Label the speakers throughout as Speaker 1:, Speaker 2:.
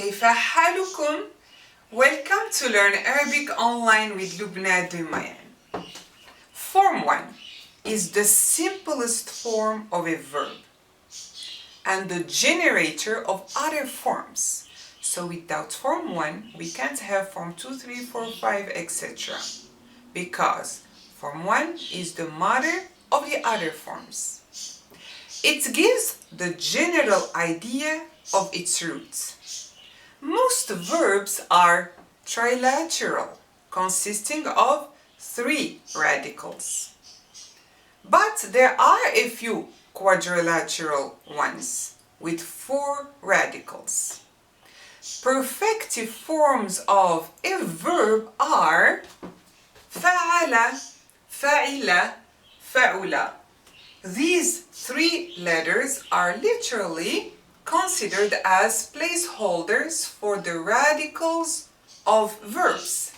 Speaker 1: كيف حالكم? Welcome to Learn Arabic Online with Loubna Duymayan. Form 1 is the simplest form of a verb and the generator of other forms. So without form 1, we can't have form 2, 3, 4, 5, etc. Because form 1 is the mother of the other forms. It gives the general idea of its roots. Most verbs are trilateral, consisting of 3 radicals. But there are a few quadrilateral ones with 4 radicals. Perfective forms of a verb are فعل, فعل, فعل. These 3 letters are literally considered as placeholders for the radicals of verbs.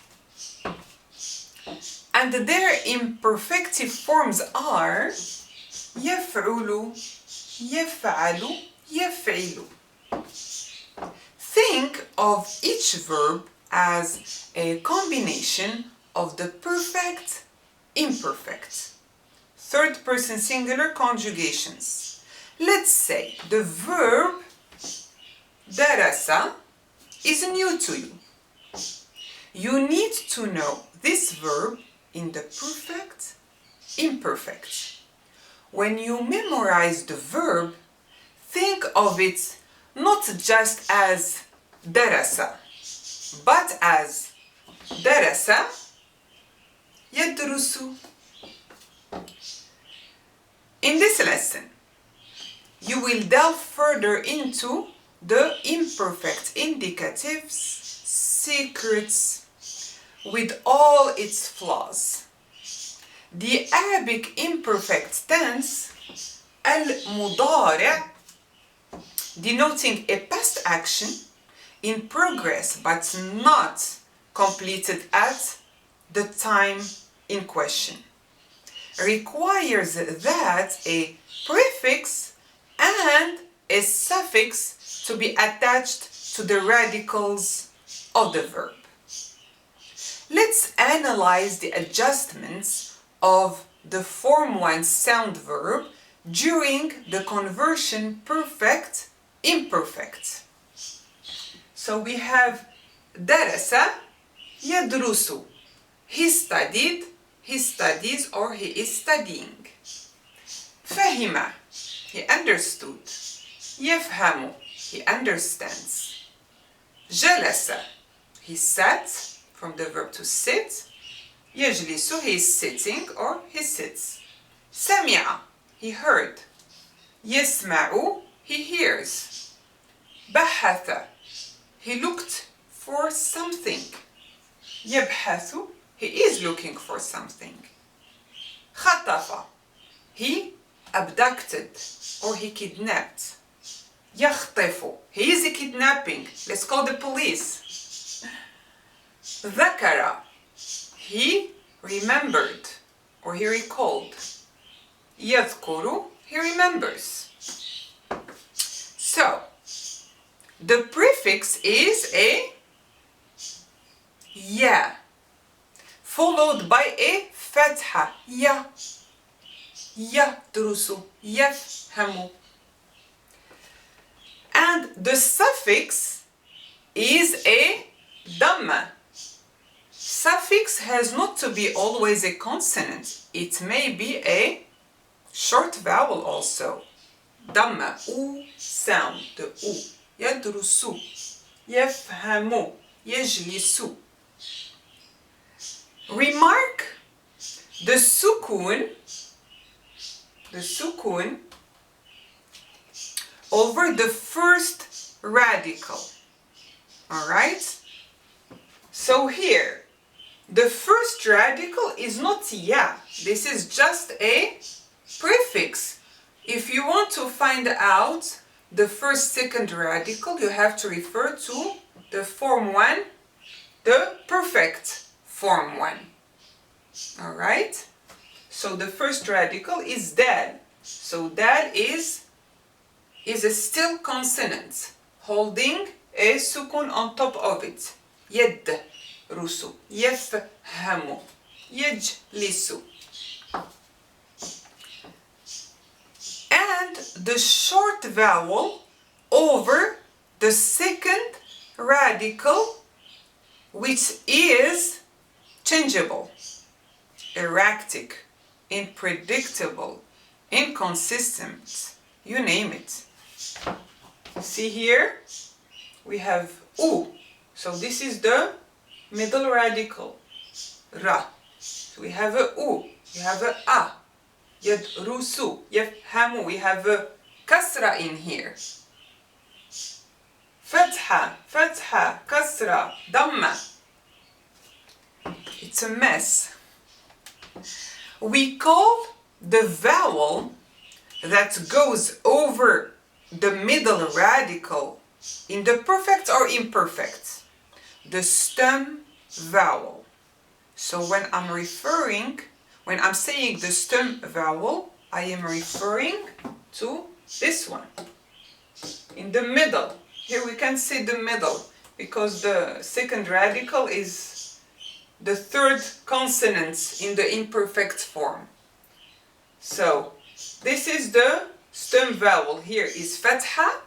Speaker 1: And their imperfective forms are يفعل, يفعل, يفعل. Think of each verb as a combination of the perfect, imperfect. Third person singular conjugations. Let's say the verb درس is new to you. You need to know this verb in the perfect, imperfect. When you memorize the verb, think of it not just as درس, but as درس يدرس. In this lesson, you will delve further into the imperfect indicatives, secrets, with all its flaws. The Arabic Imperfect Tense, al-mudari', denoting a past action in progress but not completed at the time in question, requires that a prefix and a suffix to be attached to the radicals of the verb. Let's analyze the adjustments of the form 1 sound verb during the conversion perfect, imperfect. So we have درس, يدرس. He studied, he studies, or he is studying. فهم, he understood. يفهم, he understands. جلس, he sat, from the verb to sit. يجلس, he is sitting or he sits. سمع, he heard. يسمع, he hears. بحث, he looked for something. يبحث, he is looking for something. خطف, he abducted or he kidnapped. يخطف, he is kidnapping. Let's call the police. ذكر, he remembered or he recalled. يذكر, he remembers. So, the prefix is a ya, followed by a fatha, ya. يدرس, يفهم. And the suffix is a dhamma. Suffix has not to be always a consonant. It may be a short vowel also. Dhamma, u sound, the u. يدرس, يفهم, يجلس. Remark the sukun over the first radical. Alright? So here, the first radical is not ya. This is just a prefix. If you want to find out the first second radical, you have to refer to the form 1, the perfect form 1. Alright? So the first radical is dal. So dal is a still consonant holding a sukun on top of it. يدرس يفهم يجلس. And the short vowel over the second radical, which is changeable, erratic, unpredictable, inconsistent, you name it. See here, we have U. So this is the middle radical, Ra. So we have a U, we have a A. يدرس يفهم, we have a kasra in here. فتحة فتحة كسرة ضمة. It's a mess. We call the vowel that goes over the middle radical in the perfect or imperfect the stem vowel. So when I'm saying the stem vowel, I am referring to this one in the middle. Here we can say the middle because the second radical is the third consonant in the imperfect form. So this is the stem vowel. Here is fatha,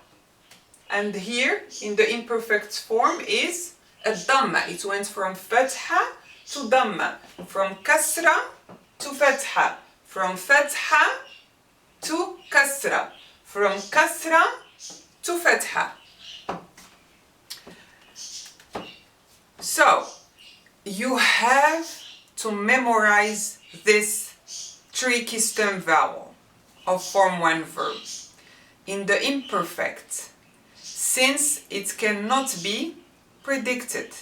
Speaker 1: and here in the imperfect form is a dhamma. It went from fatha to dhamma, from kasra to fatha, from fatha to kasra, from kasra to fatha. So you have to memorize this tricky stem vowel of form 1 verb in the imperfect, since it cannot be predicted.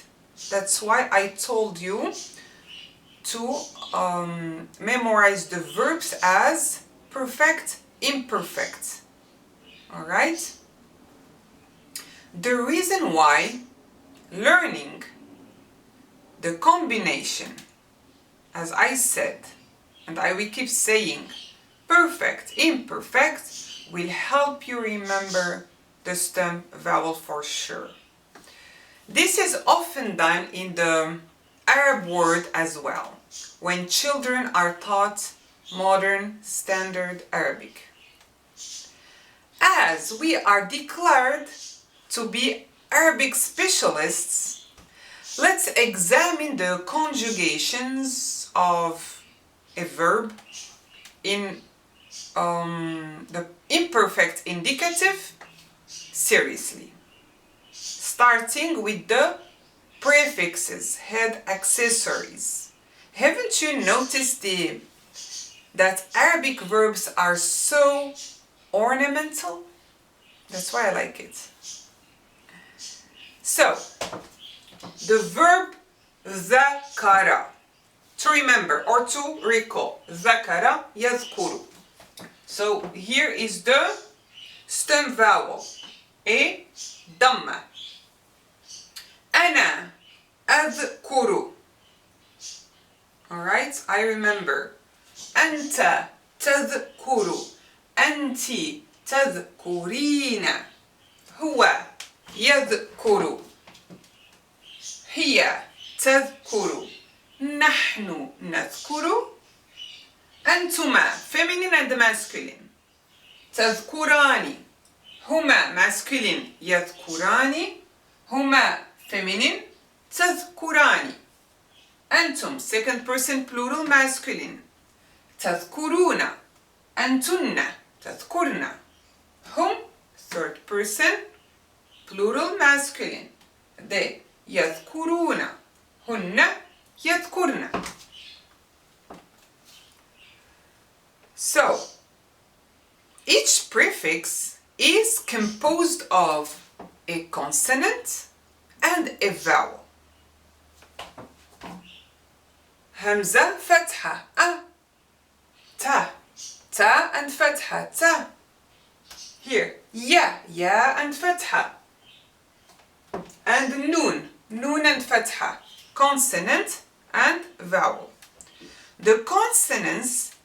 Speaker 1: That's why I told you to memorize the verbs as perfect, imperfect. Alright? The reason why learning the combination, as I said, and I will keep saying, perfect, imperfect, will help you remember the stem vowel for sure. This is often done in the Arab world as well, when children are taught modern standard Arabic. As we are declared to be Arabic specialists, let's examine the conjugations of a verb in the imperfect indicative seriously. Starting with the prefixes, head accessories. Haven't you noticed that Arabic verbs are so ornamental? That's why I like it. So, the verb ذكر, to remember or to recall, ذكر يذكر. So here is the stem vowel, a dhamma. أنا أذكر. Alright, I remember. أنت تذكر. أنت تذكرين. هو يذكر. هي تذكر. نحن نذكر. أنتما feminine and masculine. تذكران. هما masculine يذكران. هما feminine تذكران. أنتم second person plural masculine. تذكرون. أنتن تذكرن. هم third person plural masculine. They يذكرون. هن يذكرن. So, each prefix is composed of a consonant and a vowel. Hamza, fatha, a. Ta, ta and fatha, ta. Here, ya, ya and fatha. And nun, nun and fatha, consonant and vowel. The consonants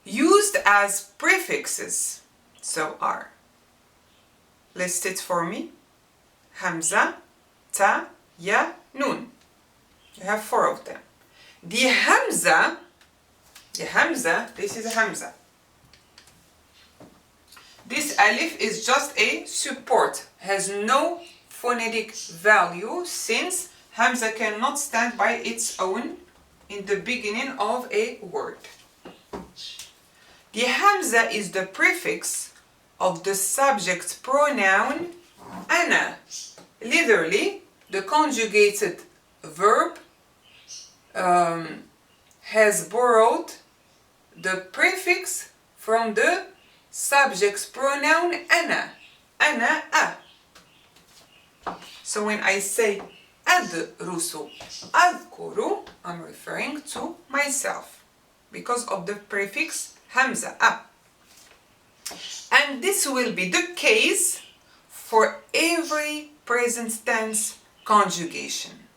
Speaker 1: used as prefixes, so are listed for me. Hamza, ta, ya, nun. You have 4 of them. The Hamza, this is Hamza. This alif is just a support, has no phonetic value since Hamza cannot stand by its own in the beginning of a word. The Hamza is the prefix of the subject pronoun ana. Literally, the conjugated verb has borrowed the prefix from the subject's pronoun ana. Ana, a. So when I say adrusu, adkuru, I'm referring to myself because of the prefix hamza, a. And this will be the case for every present tense conjugation,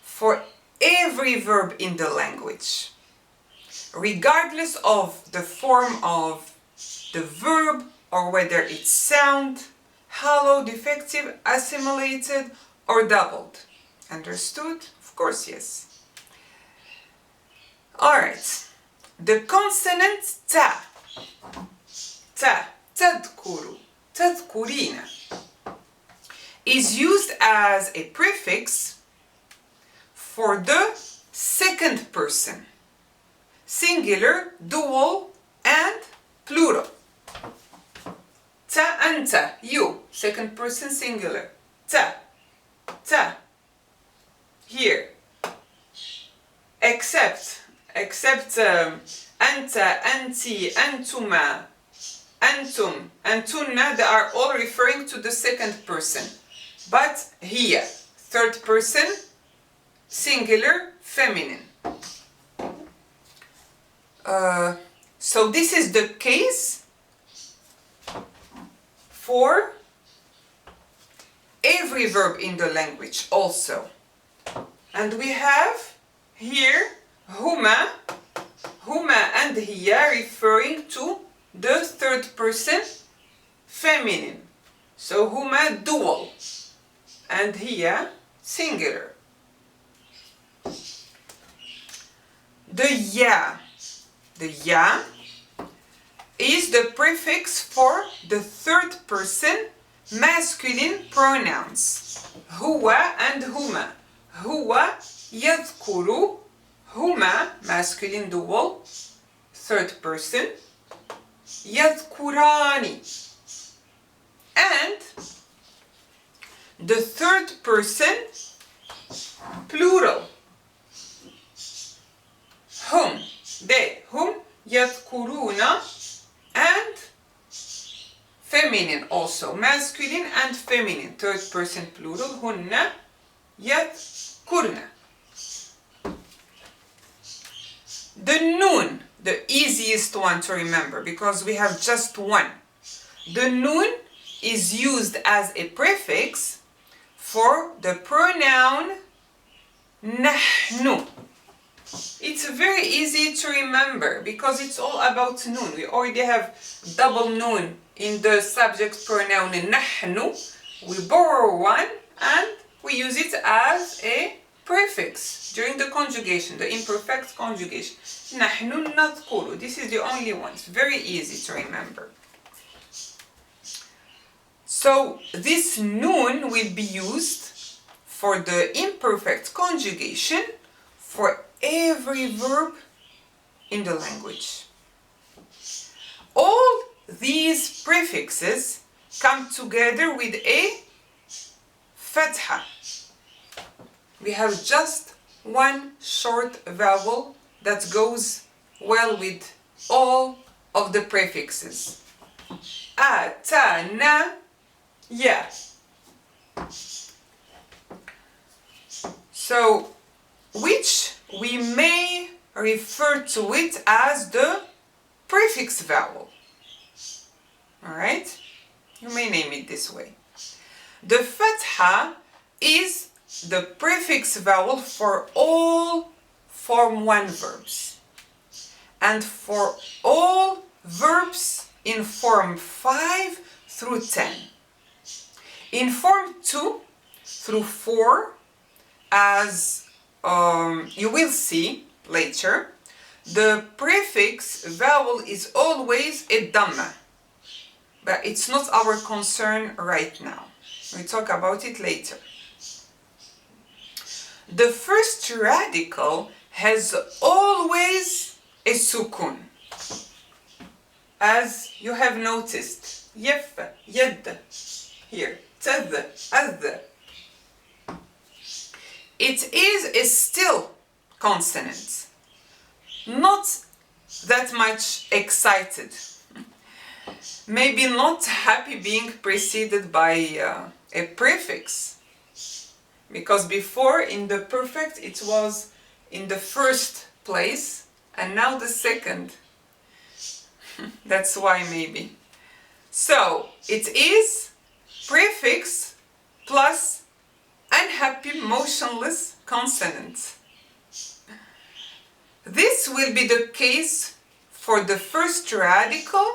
Speaker 1: for every verb in the language, regardless of the form of the verb or whether it's sound, hollow, defective, assimilated, or doubled. Understood? Of course, yes. Alright. The consonant ta. Ta. Tadkuru. Tadkurina. Is used as a prefix for the second person. Singular, dual, and plural. Ta, anta, you, second person singular. Ta, ta. Here. Except anta, anti, antuma, antum, antunna, they are all referring to the second person. But here, third person, singular, feminine. So this is the case for every verb in the language also. And we have here huma and hiya referring to the third person feminine. So huma dual and hiya singular. The ya is the prefix for the third person masculine pronouns. Huwa and huma. Huwa yadhkuru, huma masculine dual, third person, yadhkurani. And the third person plural. Hum, they, hum, yadhkuruna, and feminine also, masculine and feminine, third person plural, hunna, yadhkurna. The noon, the easiest one to remember because we have just one. The noon is used as a prefix for the pronoun nahnu. It's very easy to remember because it's all about noon. We already have double noon in the subject pronoun nahnu. We borrow one and we use it as a prefix during the conjugation, the imperfect conjugation. Nahnu nadhkuru. This is the only one. It's very easy to remember. So this noon will be used for the imperfect conjugation for every verb in the language. All these prefixes come together with a fatha. We have just one short vowel that goes well with all of the prefixes. A, ta, na, ya. So, which we may refer to it as the prefix vowel. Alright? You may name it this way. The fatha is the prefix vowel for all Form 1 verbs. And for all verbs in Form 5 through 10. In Form 2, through 4, as you will see later. The prefix vowel is always a Dhamma, but it's not our concern right now. We talk about it later. The first radical has always a sukun, as you have noticed. Yef, yed, here, tad, ad. It is a still consonant, not that much excited, maybe not happy being preceded by a prefix, because before in the perfect it was in the first place and now the second. That's why maybe. So it is prefix plus unhappy motionless consonant. This will be the case for the first radical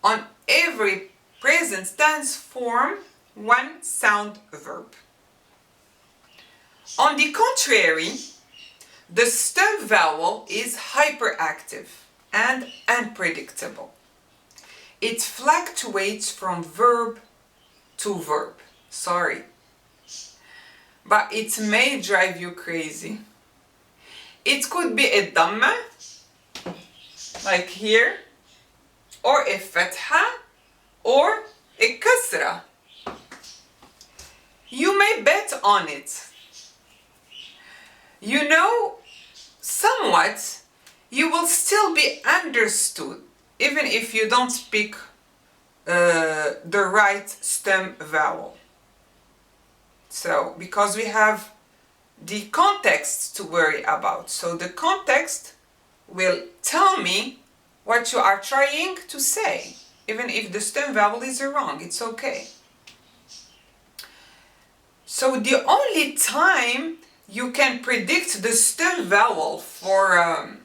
Speaker 1: on every present tense form one sound verb. On the contrary, the stem vowel is hyperactive and unpredictable. It fluctuates from verb to verb. Sorry. But it may drive you crazy. It could be a Dhamma, like here, or a Fatha, or a Kasra. You may bet on it. You know, somewhat, you will still be understood, even if you don't speak the right stem vowel. So, because we have the context to worry about. So the context will tell me what you are trying to say, even if the stem vowel is wrong, it's okay. So the only time you can predict the stem vowel for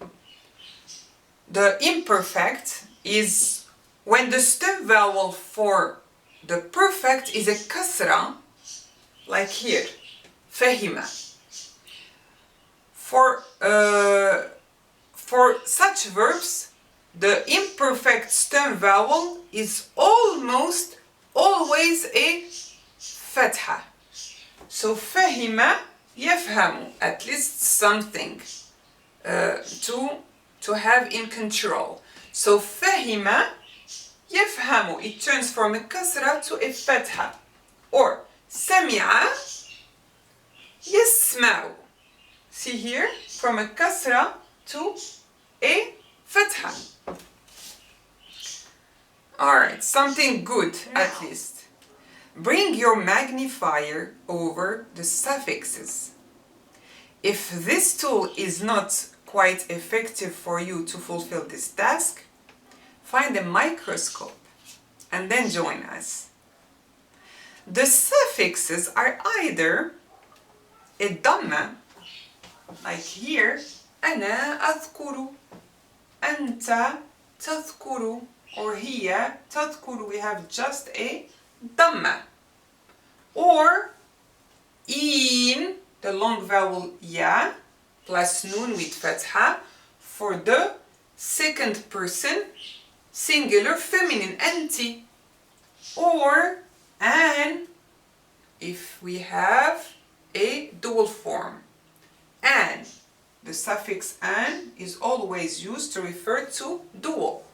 Speaker 1: the imperfect is when the stem vowel for the perfect is a kasra, like here, fahima. For such verbs, the imperfect stem vowel is almost always a fatha. So fahima yafhamu, at least something to have in control. So fahima yafhamu, it turns from a kasra to a fatha. Or sami'a yasma'u. See here, from a kasra to a fatha. Alright, something good at least. Bring your magnifier over the suffixes. If this tool is not quite effective for you to fulfill this task, find a microscope and then join us. The suffixes are either a Dhamma, like here, أنا أذكر, أنت تذكر, or هي تذكر, we have just a Dhamma. Or in, the long vowel ya, plus nun with fatha, for the second person singular feminine, anti. Or an, if we have a dual form. An, the suffix an is always used to refer to dual.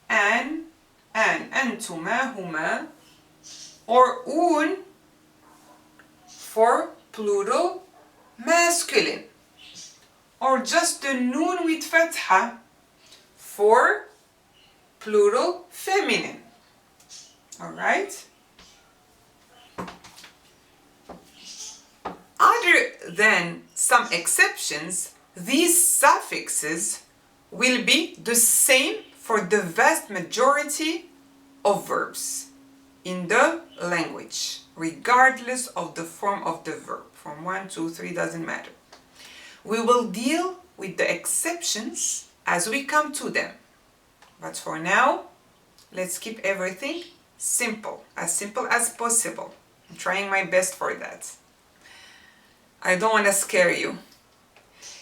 Speaker 1: An, antuma, huma. Or un for plural masculine. Or just the nun with fatha for plural feminine. Alright? Other than some exceptions, these suffixes will be the same for the vast majority of verbs in the language, regardless of the form of the verb. From 1, 2, 3, doesn't matter. We will deal with the exceptions as we come to them. But for now, let's keep everything simple as possible. I'm trying my best for that. I don't want to scare you.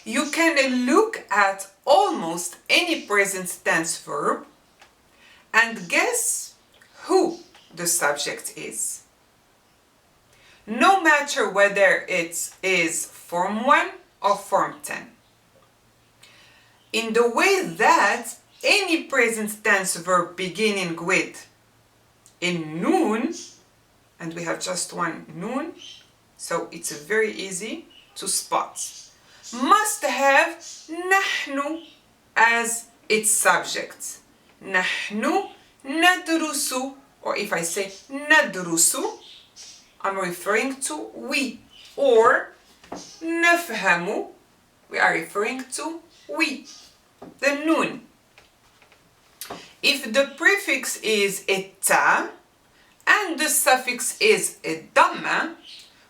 Speaker 1: You can look at almost any present tense verb and guess who the subject is. No matter whether it is Form 1 or Form 10. In the way that any present tense verb beginning with in noon, and we have just one noon, so it's very easy to spot, must have نحن as its subject. نحن ندرس, or if I say ندرس, I'm referring to we, or نفهم, we are referring to we, the noon. If the prefix is a ta and the suffix is a damma,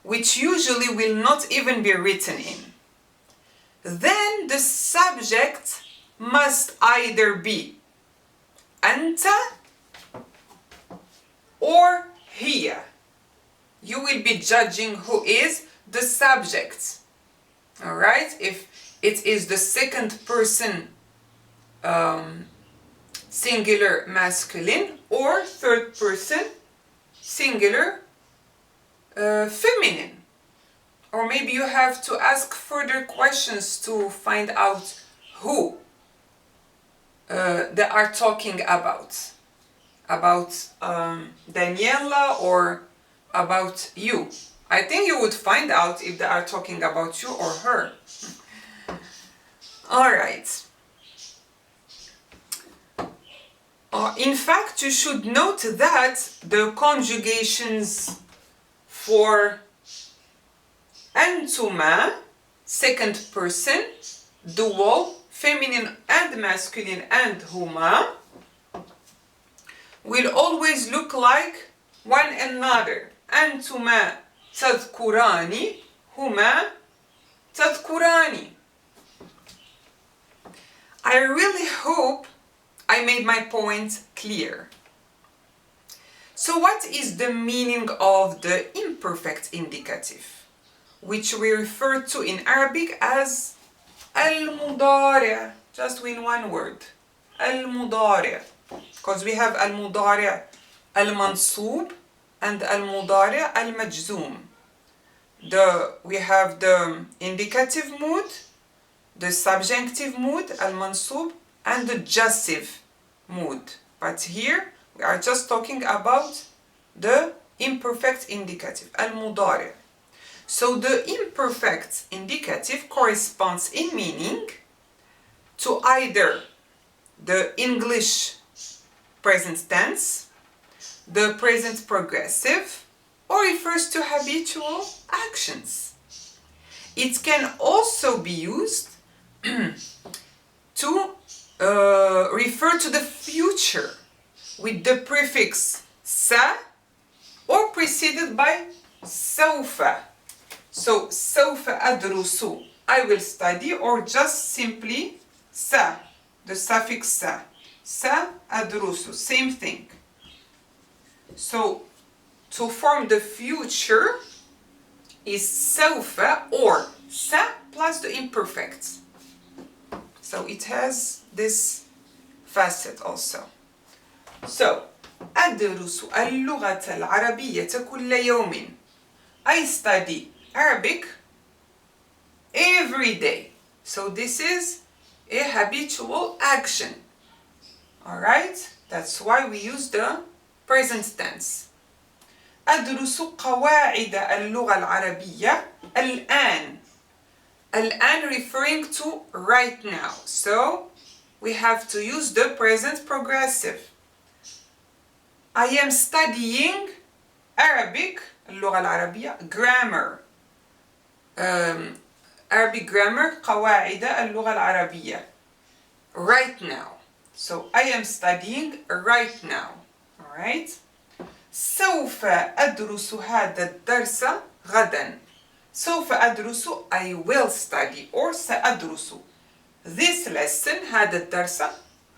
Speaker 1: which usually will not even be written in, then the subject must either be anta or hiya. You will be judging who is the subject. Alright? If it is the second person singular masculine or third person singular feminine. Or maybe you have to ask further questions to find out who they are talking about. About Daniela or about you. I think you would find out if they are talking about you or her. Alright. In fact, you should note that the conjugations for أنتما, second person, dual, feminine and masculine, and huma, will always look like one another. أنتما تذكراني, هما تذكراني. I really hope I made my point clear. So what is the meaning of the imperfect indicative, which we refer to in Arabic as al-mudari', just in one word, al-mudari', because we have al-mudari' al-mansub and al-mudari' al-majzoom. We have the indicative mood, the subjunctive mood, al-mansub, and the jussive mood. But here we are just talking about the imperfect indicative, al-mudari'. So the imperfect indicative corresponds in meaning to either the English present tense, the present progressive, or refers to habitual actions. It can also be used to refer to the future with the prefix sa or preceded by سوف. So سوف أدرس, I will study, or just simply sa, the suffix sa. Sa أدرس, same thing. So to form the future is سوف or sa plus the imperfect. So it has this facet also. So أدرس اللغة العربية كل يوم. I study Arabic every day. So this is a habitual action. Alright? That's why we use the present tense. أدرس قواعد اللغة العربية الآن. الآن referring to right now. So we have to use the present progressive. I am studying Arabic, اللغة العربية, grammar. Arabic grammar, قواعد اللغة العربية. Right now. So I am studying right now. Alright? سوف أدرس هذا الدرس غدا. سوف أدرس, I will study, or سأدرس this lesson, هذا الدرس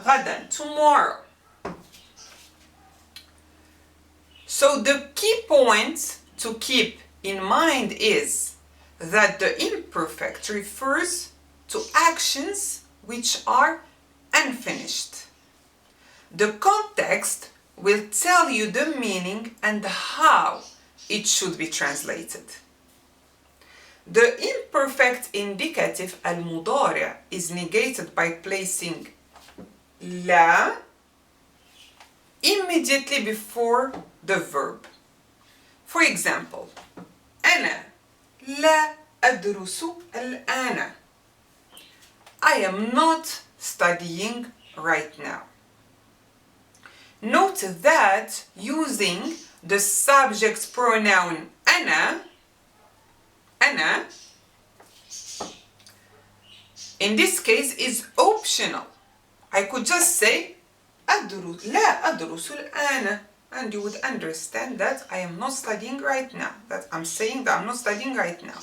Speaker 1: غدا, tomorrow. So the key point to to keep in mind is that the imperfect refers to actions which are unfinished. The context will tell you the meaning and how it should be translated. The imperfect indicative al-mudari' is negated by placing la immediately before the verb. For example, أنا لا أدرس الآن. I am not studying right now. Note that using the subject pronoun أنا, in this case is optional. I could just say لا أدرس الآن, and you would understand that I am not studying right now, that I'm saying that I'm not studying right now.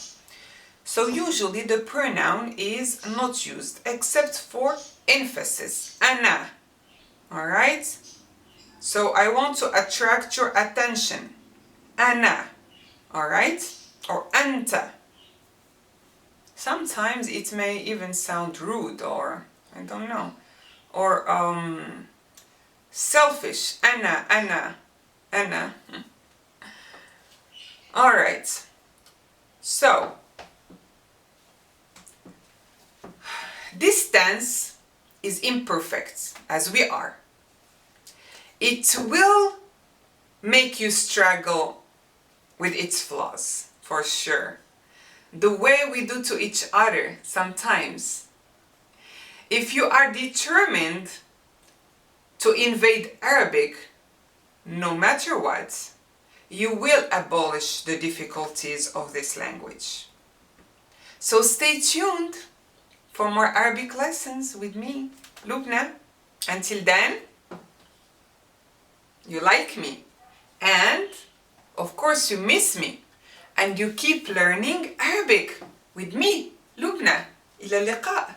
Speaker 1: So usually the pronoun is not used except for emphasis, أنا. Alright? So I want to attract your attention. أنا. Alright? Or أنت. Sometimes it may even sound rude, or I don't know. Or selfish. أنا. Alright. So this tense is imperfect, as we are. It will make you struggle with its flaws, for sure. The way we do to each other sometimes. If you are determined to invade Arabic, no matter what, you will abolish the difficulties of this language. So stay tuned for more Arabic lessons with me, Loubna. Until then, you like me, and of course you miss me, and you keep learning Arabic with me, Loubna. إلى اللقاء.